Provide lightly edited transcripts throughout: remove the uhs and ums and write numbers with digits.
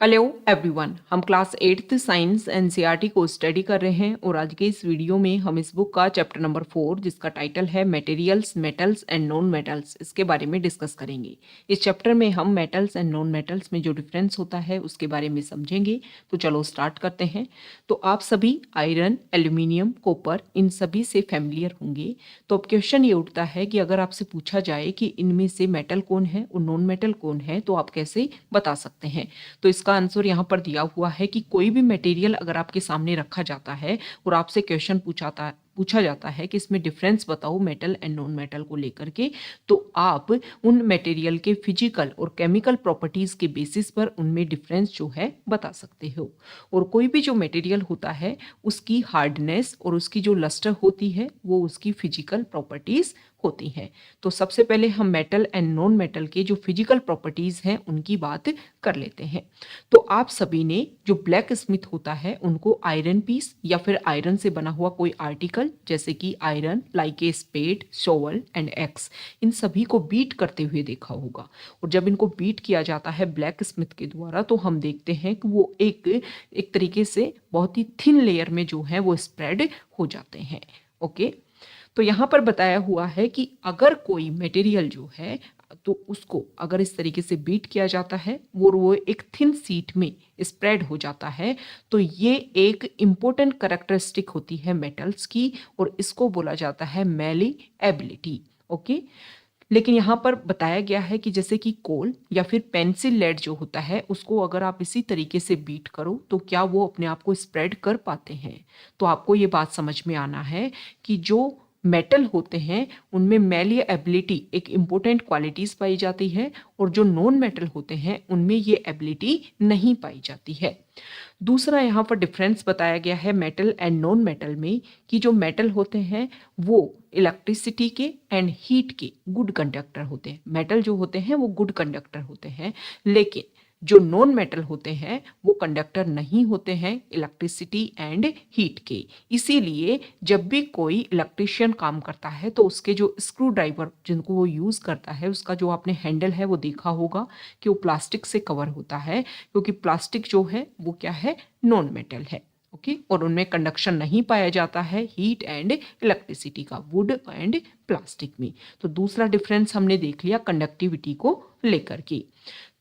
Hello everyone, हम class 8th science NCERT को study कर रहे हैं और आज के इस वीडियो में हम इस बुक का चैप्टर नंबर 4 जिसका टाइटल है materials, metals and non metals, इसके बारे में डिस्कस करेंगे। इस चैप्टर में हम मेटल्स एंड नॉन मेटल्स में जो डिफरेंस होता है उसके बारे में समझेंगे। तो चलो स्टार्ट करते हैं। तो आप सभी आयरन, एल्यूमिनियम, कॉपर इन सभी से फैमिलियर होंगे। तो अब क्वेश्चन ये उठता है कि अगर आपसे पूछा जाए कि इनमें से मेटल कौन है और नॉन मेटल कौन है तो आप कैसे बता सकते हैं। तो इसका आंसर यहाँ पर दिया हुआ है कि कोई भी मटेरियल अगर आपके सामने रखा जाता है और आपसे क्वेश्चन पूछा जाता है कि इसमें डिफरेंस बताओ मेटल एंड नॉन मेटल को लेकर के, तो आप उन मटेरियल के फिजिकल और केमिकल प्रॉपर्टीज के बेसिस पर उनमें डिफरेंस जो है बता सकते हो। और कोई भी जो मटेरियल होता है उसकी हार्डनेस और उसकी जो लस्टर होती है वो उसकी फिजिकल प्रॉपर्टीज होती हैं। तो सबसे पहले हम मेटल एंड नॉन मेटल के जो फिजिकल प्रॉपर्टीज हैं उनकी बात कर लेते हैं। तो आप सभी ने जो ब्लैक स्मिथ होता है उनको आयरन पीस या फिर आयरन से बना हुआ कोई आर्टिकल जैसे कि iron like a spade, shovel and axe, इन सभी को बीट करते हुए देखा होगा। और जब इनको बीट किया जाता है ब्लैक स्मिथ के द्वारा तो हम देखते हैं कि वो एक तरीके से बहुत ही थिन लेयर में जो है वो स्प्रेड हो जाते हैं। ओके, तो यहाँ पर बताया हुआ है कि अगर कोई मटेरियल जो है तो उसको अगर इस तरीके से बीट किया जाता है वो एक थिन सीट में स्प्रेड हो जाता है, तो ये एक इम्पोर्टेंट करेक्टरिस्टिक होती है मेटल्स की और इसको बोला जाता है मैलीएबिलिटी। ओके, लेकिन यहाँ पर बताया गया है कि जैसे कि कोल या फिर पेंसिल लेड जो होता है उसको अगर आप इसी तरीके से बीट करो तो क्या वो अपने आप को स्प्रेड कर पाते हैं। तो आपको ये बात समझ में आना है कि जो मेटल होते हैं उनमें मैलिएबिलिटी एक इम्पोर्टेंट क्वालिटीज पाई जाती है और जो नॉन मेटल होते हैं उनमें ये एबिलिटी नहीं पाई जाती है। दूसरा यहाँ पर डिफरेंस बताया गया है मेटल एंड नॉन मेटल में कि जो मेटल होते हैं वो इलेक्ट्रिसिटी के एंड हीट के गुड कंडक्टर होते हैं। मेटल जो होते हैं वो गुड कंडक्टर होते हैं, लेकिन जो नॉन मेटल होते हैं वो कंडक्टर नहीं होते हैं इलेक्ट्रिसिटी एंड हीट के। इसीलिए जब भी कोई इलेक्ट्रिशियन काम करता है तो उसके जो स्क्रू ड्राइवर जिनको वो यूज़ करता है उसका जो आपने हैंडल है वो देखा होगा कि वो प्लास्टिक से कवर होता है, क्योंकि प्लास्टिक जो है वो क्या है, नॉन मेटल है। ओके, और उनमें कंडक्शन नहीं पाया जाता है हीट एंड इलेक्ट्रिसिटी का, वुड एंड प्लास्टिक में। तो दूसरा डिफरेंस हमने देख लिया कंडक्टिविटी को लेकर के।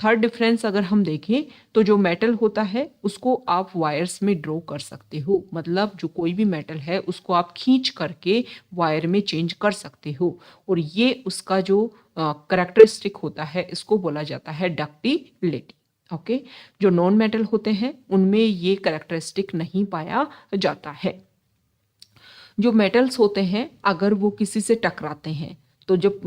थर्ड डिफरेंस अगर हम देखें तो जो मेटल होता है उसको आप वायर्स में ड्रॉ कर सकते हो, मतलब जो कोई भी मेटल है उसको आप खींच करके वायर में चेंज कर सकते हो और ये उसका जो करेक्टरिस्टिक होता है इसको बोला जाता है डक्टिलिटी। ओके, जो नॉन मेटल होते हैं उनमें ये करेक्टरिस्टिक नहीं पाया जाता है। जो मेटल्स होते हैं अगर वो किसी से टकराते हैं तो जब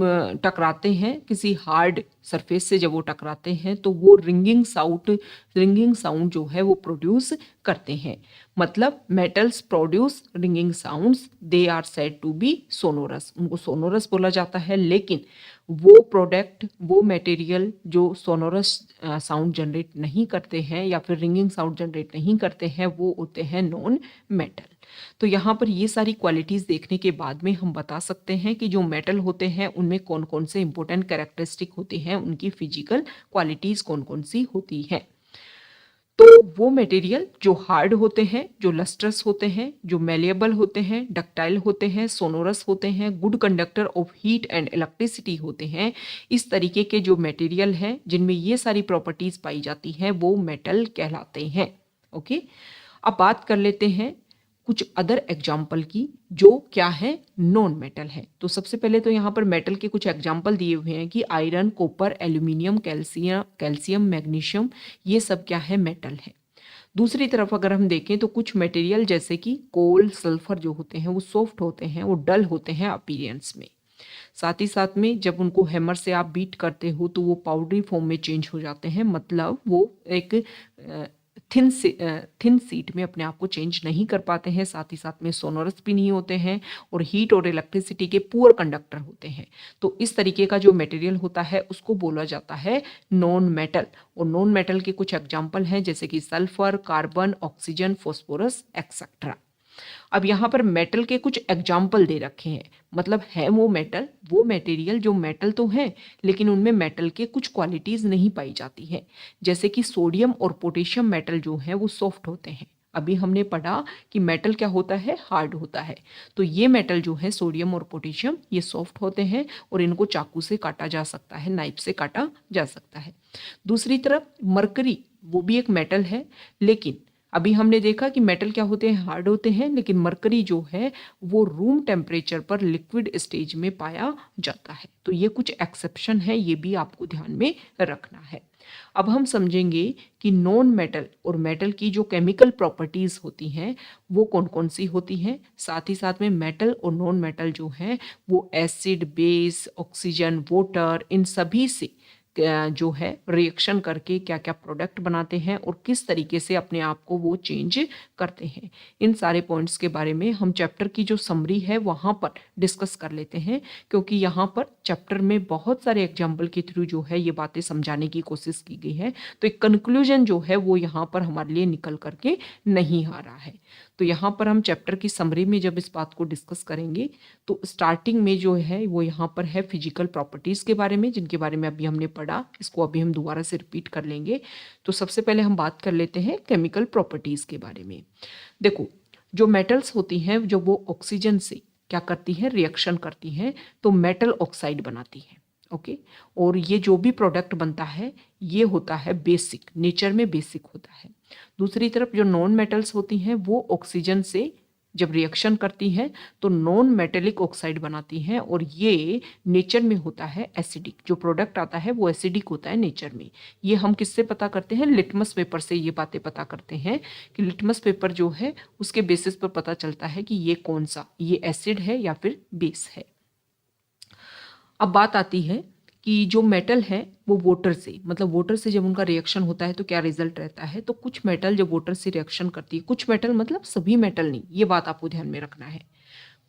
टकराते हैं किसी हार्ड सरफेस से, जब वो टकराते हैं तो वो रिंगिंग साउंड जो है वो प्रोड्यूस करते हैं। मतलब metals produce ringing sounds, they are said to be sonorous, उनको सोनोरस बोला जाता है। लेकिन वो मटेरियल जो सोनोरस साउंड जनरेट नहीं करते हैं या फिर रिंगिंग साउंड जनरेट नहीं करते हैं वो होते हैं नॉन मेटल। तो यहाँ पर ये सारी क्वालिटीज देखने के बाद में हम बता सकते हैं कि जो मेटल होते हैं उनमें कौन कौन से इंपॉर्टेंट कैरेक्टरिस्टिक होते हैं, उनकी फिजिकल क्वालिटीज कौन कौन सी होती हैं। तो वो मटेरियल जो हार्ड होते हैं, जो लस्ट्रस होते हैं, जो मेलिएबल होते हैं, डक्टाइल होते हैं, सोनोरस होते हैं, good conductor of heat and electricity होते हैं, इस तरीके के जो मटेरियल हैं जिनमें ये सारी प्रॉपर्टीज पाई जाती हैं वो मेटल कहलाते हैं। ओके, अब बात कर लेते हैं कुछ अदर एग्जाम्पल की जो क्या है, नॉन मेटल है। तो सबसे पहले तो यहाँ पर मेटल के कुछ एग्जाम्पल दिए हुए हैं कि iron, copper, aluminium, calcium, magnesium, ये सब क्या है, मेटल है। दूसरी तरफ अगर हम देखें तो कुछ मटेरियल जैसे कि कोल, सल्फर जो होते हैं वो सॉफ्ट होते हैं, वो डल होते हैं अपीयरेंस में। साथ ही साथ में जब उनको हैमर से आप बीट करते हो तो वो पाउडरी फॉर्म में चेंज हो जाते हैं, मतलब वो एक थिन सीट में अपने आप को चेंज नहीं कर पाते हैं। साथ ही साथ में सोनोरस भी नहीं होते हैं और हीट और इलेक्ट्रिसिटी के पुअर कंडक्टर होते हैं। तो इस तरीके का जो मटेरियल होता है उसको बोला जाता है नॉन मेटल। और नॉन मेटल के कुछ एग्जाम्पल हैं जैसे कि sulphur, carbon, oxygen, phosphorus etcetera. अब यहाँ पर मेटल के कुछ एग्जाम्पल दे रखे हैं, मतलब है वो मेटल, वो मटेरियल जो मेटल तो है लेकिन उनमें मेटल के कुछ क्वालिटीज नहीं पाई जाती है। जैसे कि सोडियम और पोटेशियम मेटल जो है वो सॉफ्ट होते हैं। अभी हमने पढ़ा कि मेटल क्या होता है, हार्ड होता है। तो ये मेटल जो है सोडियम और पोटेशियम ये सॉफ्ट होते हैं और इनको चाकू से काटा जा सकता है, नाइफ से काटा जा सकता है। दूसरी तरफ मरकरी, वो भी एक मेटल है, लेकिन अभी हमने देखा कि मेटल क्या होते हैं, हार्ड होते हैं, लेकिन मरकरी जो है वो रूम टेम्परेचर पर लिक्विड स्टेज में पाया जाता है। तो ये कुछ एक्सेप्शन है, ये भी आपको ध्यान में रखना है। अब हम समझेंगे कि नॉन मेटल और मेटल की जो केमिकल प्रॉपर्टीज होती हैं वो कौन कौन सी होती हैं। साथ ही साथ में मेटल और नॉन मेटल जो है वो एसिड, बेस, ऑक्सीजन, वाटर, इन सभी से जो है रिएक्शन करके क्या क्या प्रोडक्ट बनाते हैं और किस तरीके से अपने आप को वो चेंज करते हैं। इन सारे पॉइंट्स के बारे में हम चैप्टर की जो समरी है वहाँ पर डिस्कस कर लेते हैं, क्योंकि यहाँ पर चैप्टर में बहुत सारे एग्जाम्पल के थ्रू जो है ये बातें समझाने की कोशिश की गई है। तो एक कंक्लूजन जो है वो यहाँ पर हमारे लिए निकल करके नहीं आ रहा है। तो यहाँ पर हम चैप्टर की समरी में जब इस बात को डिस्कस करेंगे तो स्टार्टिंग में जो है वो यहाँ पर है फिजिकल प्रॉपर्टीज के बारे में, जिनके बारे में अभी हमने पढ़ा, इसको अभी हम दोबारा से रिपीट कर लेंगे। तो सबसे पहले हम बात कर लेते हैं केमिकल प्रॉपर्टीज के बारे में। देखो, जो मेटल्स होती हैं जो वो ऑक्सीजन से क्या करती है, रिएक्शन करती हैं, तो मेटल ऑक्साइड बनाती है। ओके, और ये जो भी प्रोडक्ट बनता है ये होता है बेसिक, नेचर में बेसिक होता है। दूसरी तरफ जो नॉन मेटल्स होती हैं वो ऑक्सीजन से जब रिएक्शन करती हैं तो नॉन मेटेलिक ऑक्साइड बनाती हैं, और ये नेचर में होता है एसिडिक। जो प्रोडक्ट आता है वो एसिडिक होता है नेचर में। ये हम किससे पता करते हैं, लिटमस पेपर से ये बातें पता करते हैं कि लिटमस पेपर जो है उसके बेसिस पर पता चलता है कि ये कौन सा, ये एसिड है या फिर बेस है। अब बात आती है कि जो मेटल है वो वाटर से, मतलब वाटर से जब उनका रिएक्शन होता है तो क्या रिजल्ट रहता है। तो कुछ मेटल जब वाटर से रिएक्शन करती है, कुछ मेटल मतलब सभी मेटल नहीं, ये बात आपको ध्यान में रखना है।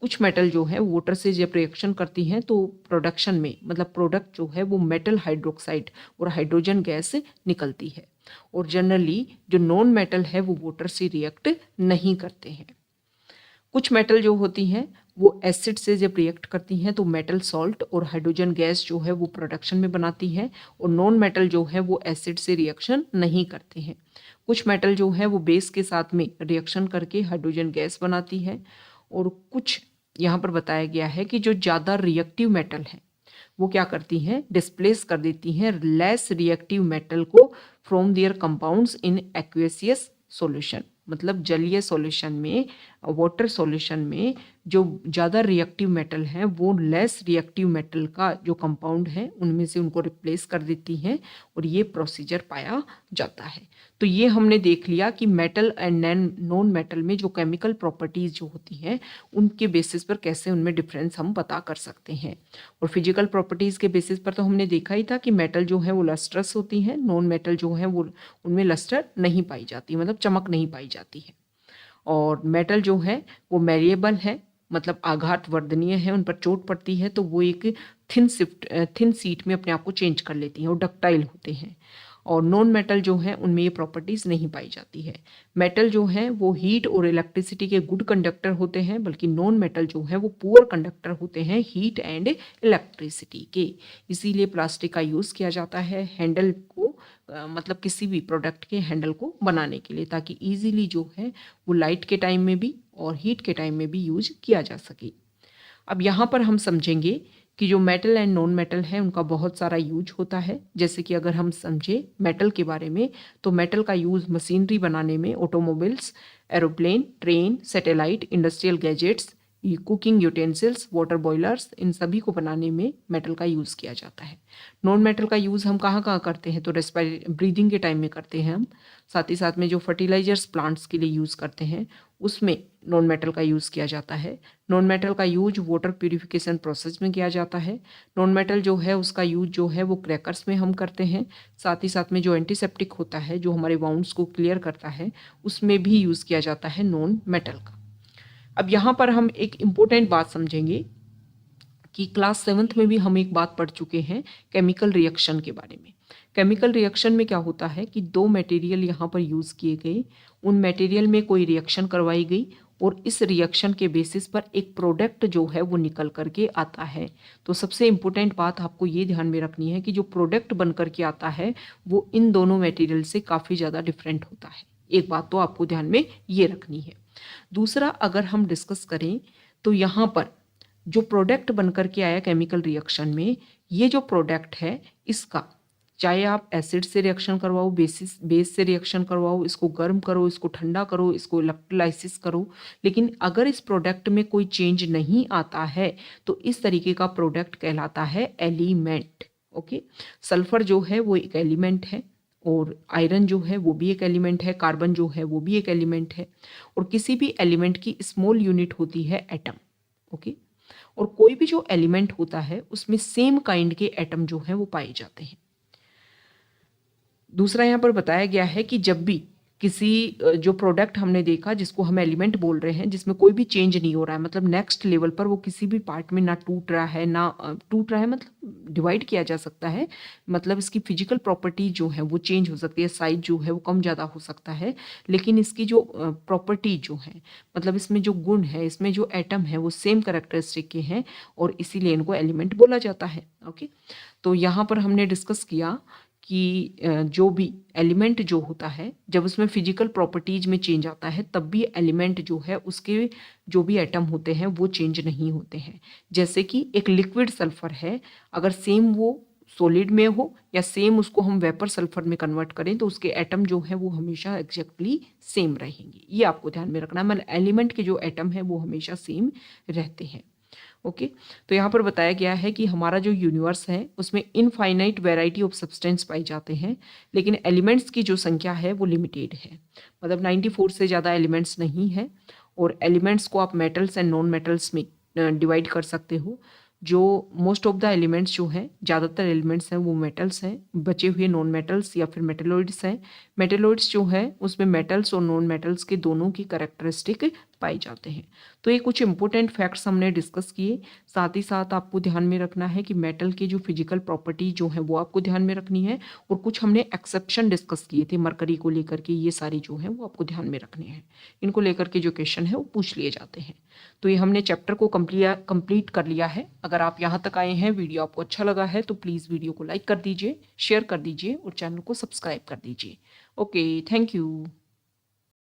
कुछ मेटल जो है वाटर से जब रिएक्शन करती हैं तो प्रोडक्शन में, मतलब प्रोडक्ट जो है वो मेटल हाइड्रोक्साइड और हाइड्रोजन गैस निकलती है। और जनरली जो नॉन मेटल है वो वाटर से रिएक्ट नहीं करते हैं। कुछ मेटल जो होती हैं वो एसिड से जब रिएक्ट करती हैं तो मेटल सॉल्ट और हाइड्रोजन गैस जो है वो प्रोडक्शन में बनाती है, और नॉन मेटल जो है वो एसिड से रिएक्शन नहीं करते हैं। कुछ मेटल जो है वो बेस के साथ में रिएक्शन करके हाइड्रोजन गैस बनाती है। और कुछ यहाँ पर बताया गया है कि जो ज़्यादा रिएक्टिव मेटल है वो क्या करती हैं, डिस्प्लेस कर देती हैं लेस रिएक्टिव मेटल को from there compounds in aqueous solution. मतलब जलीय सॉल्यूशन में, वाटर सॉल्यूशन में जो ज़्यादा रिएक्टिव मेटल हैं वो लेस रिएक्टिव मेटल का जो कंपाउंड है उनमें से उनको रिप्लेस कर देती हैं, और ये प्रोसीजर पाया जाता है। तो ये हमने देख लिया कि मेटल एंड नॉन मेटल में जो केमिकल प्रॉपर्टीज़ जो होती हैं उनके बेसिस पर कैसे उनमें डिफरेंस हम पता कर सकते हैं। और फिजिकल प्रॉपर्टीज़ के बेसिस पर तो हमने देखा ही था कि मेटल जो है वो लस्ट्रस होती हैं, नॉन मेटल जो है वो उनमें लस्टर नहीं पाई जाती, मतलब चमक नहीं पाई जाती है। और मेटल जो है वो मैरिएबल है, मतलब आघात वर्धनीय है, उन पर चोट पड़ती है तो वो एक थिन सीट में अपने आप को चेंज कर लेती हैं और डक्टाइल होते हैं। और नॉन मेटल जो है उनमें ये प्रॉपर्टीज़ नहीं पाई जाती है। मेटल जो है वो हीट और इलेक्ट्रिसिटी के गुड कंडक्टर होते हैं, बल्कि नॉन मेटल जो है वो पुअर कंडक्टर होते हैं हीट एंड इलेक्ट्रिसिटी के। इसीलिए प्लास्टिक का यूज़ किया जाता है हैंडल को, मतलब किसी भी प्रोडक्ट के हैंडल को बनाने के लिए, ताकि ईजिली जो है वो लाइट के टाइम में भी और हीट के टाइम में भी यूज किया जा सके। अब यहाँ पर हम समझेंगे कि जो मेटल एंड नॉन मेटल है उनका बहुत सारा यूज होता है। जैसे कि अगर हम समझे मेटल के बारे में, तो मेटल का यूज मशीनरी बनाने में, automobiles, aeroplane, train, satellite, industrial gadgets, cooking utensils, water boilers, इन सभी को बनाने में मेटल का यूज़ किया जाता है। नॉन मेटल का यूज़ हम कहाँ कहाँ करते हैं, तो ब्रीदिंग के टाइम में करते हैं हम। साथ ही साथ में जो फर्टिलाइजर्स प्लांट्स के लिए यूज़ करते हैं उसमें नॉन मेटल का यूज़ किया जाता है। नॉन मेटल का यूज वाटर प्यूरिफिकेशन प्रोसेस में किया जाता है। नॉन मेटल जो है उसका यूज जो है वो क्रैकर्स में हम करते हैं। साथ ही साथ में जो एंटीसेप्टिक होता है, जो हमारे वाउंड्स को क्लियर करता है, उसमें भी यूज़ किया जाता है नॉन मेटल का। अब यहाँ पर हम एक इम्पोर्टेंट बात समझेंगे कि क्लास 7th में भी हम एक बात पढ़ चुके हैं केमिकल रिएक्शन के बारे में। केमिकल रिएक्शन में क्या होता है कि दो मटेरियल यहाँ पर यूज़ किए गए, उन मटेरियल में कोई रिएक्शन करवाई गई और इस रिएक्शन के बेसिस पर एक प्रोडक्ट जो है वो निकल करके आता है। तो सबसे इम्पोर्टेंट बात आपको ये ध्यान में रखनी है कि जो प्रोडक्ट बन करके आता है वो इन दोनों मटेरियल से काफ़ी ज़्यादा डिफरेंट होता है। एक बात तो आपको ध्यान में ये रखनी है। दूसरा, अगर हम डिस्कस करें तो यहाँ पर जो प्रोडक्ट बन करके आया केमिकल रिएक्शन में, ये जो प्रोडक्ट है इसका चाहे आप एसिड से रिएक्शन करवाओ, बेस से रिएक्शन करवाओ, इसको गर्म करो, इसको ठंडा करो, इसको इलेक्ट्रोलाइसिस करो, लेकिन अगर इस प्रोडक्ट में कोई चेंज नहीं आता है तो इस तरीके का प्रोडक्ट कहलाता है एलिमेंट। ओके, सल्फर जो है वो एक एलिमेंट है, और आयरन जो है वो भी एक एलिमेंट है, कार्बन जो है वो भी एक एलिमेंट है, और किसी भी एलिमेंट की स्मॉल यूनिट होती है एटम। ओके, और कोई भी जो एलिमेंट होता है उसमें सेम काइंड के एटम जो है वो पाए जाते हैं। दूसरा यहाँ पर बताया गया है कि जब भी किसी जो प्रोडक्ट हमने देखा जिसको हम एलिमेंट बोल रहे हैं, जिसमें कोई भी चेंज नहीं हो रहा है, मतलब नेक्स्ट लेवल पर वो किसी भी पार्ट में ना टूट रहा है, मतलब डिवाइड किया जा सकता है, मतलब इसकी फिजिकल प्रॉपर्टी जो है वो चेंज हो सकती है, साइज जो है वो कम ज़्यादा हो सकता है, लेकिन इसकी जो प्रॉपर्टी जो है, मतलब इसमें जो गुण है, इसमें जो एटम है वो सेम कैरेक्टरिस्टिक के हैं, और इसीलिए इनको एलिमेंट बोला जाता है। ओके, तो यहाँ पर हमने डिस्कस किया कि जो भी एलिमेंट जो होता है जब उसमें फिजिकल प्रॉपर्टीज में चेंज आता है तब भी एलिमेंट जो है उसके जो भी एटम होते हैं वो चेंज नहीं होते हैं। जैसे कि एक लिक्विड सल्फर है, अगर सेम वो सॉलिड में हो या सेम उसको हम वेपर सल्फर में कन्वर्ट करें तो उसके एटम जो है वो हमेशा एग्जैक्टली सेम रहेंगे। ये आपको ध्यान में रखना है, मतलब एलिमेंट के जो एटम है वो हमेशा सेम रहते हैं। ओके, तो यहाँ पर बताया गया है कि हमारा जो यूनिवर्स है उसमें इनफाइनाइट वैरायटी ऑफ सब्सटेंस पाए जाते हैं, लेकिन एलिमेंट्स की जो संख्या है वो लिमिटेड है, मतलब 94 से ज़्यादा एलिमेंट्स नहीं है। और एलिमेंट्स को आप मेटल्स एंड नॉन मेटल्स में डिवाइड कर सकते हो। जो मोस्ट ऑफ द एलिमेंट्स जो हैं, ज़्यादातर एलिमेंट्स हैं वो मेटल्स हैं, बचे हुए नॉन मेटल्स या फिर मेटेलॉइड्स हैं। मेटेलॉइड्स जो है उसमें मेटल्स और नॉन मेटल्स के दोनों की कैरेक्टरिस्टिक पाए जाते हैं। तो ये कुछ इंपॉर्टेंट फैक्ट्स हमने डिस्कस किए। साथ ही साथ आपको ध्यान में रखना है कि मेटल के जो फिजिकल प्रॉपर्टी जो है वो आपको ध्यान में रखनी है, और कुछ हमने एक्सेप्शन डिस्कस किए थे मरकरी को लेकर के, ये सारी जो है वो आपको ध्यान में रखने हैं। इनको लेकर के जो क्वेश्चन है वो पूछ लिए जाते हैं। तो ये हमने चैप्टर को कंप्लीट कर लिया है। अगर आप यहाँ तक आए हैं, वीडियो आपको अच्छा लगा है तो प्लीज़ वीडियो को लाइक कर दीजिए, शेयर कर दीजिए और चैनल को सब्सक्राइब कर दीजिए। Okay, thank you.